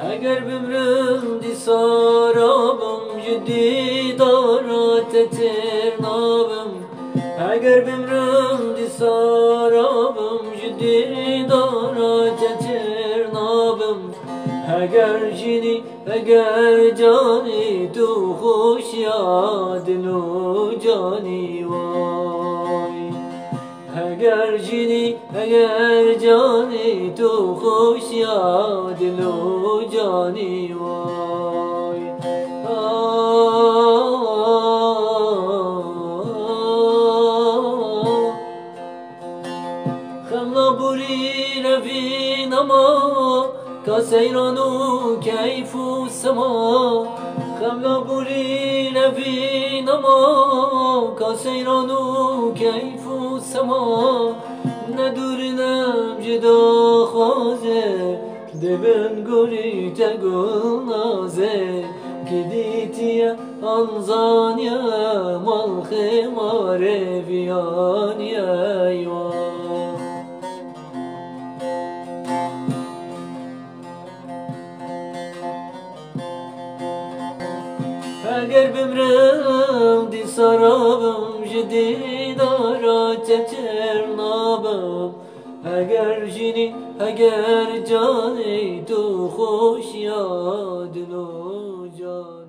اگر بمرم دی سارابم جدی دارات ترنابم اگر بمرم دی سارابم جدی دارات ترنابم اگر جینی اگر جانی تو خوش یادن و جانی وای اگر جینی اگر جانی تو خوش یادن و جانی وای خملا بوری روین اما کاسیرانو کیف و سما خملا بوری روین اما کاسیرانو کیف و سما ندورنم جدا خوازه دبن گوری تگل نازه کدیتیا انزانیا مال خماره بیانیا ایوان اگر بمرم دی سرابم جدی دارات ترنابم اگر جینی اگر جانی تو خوش یادن و جانی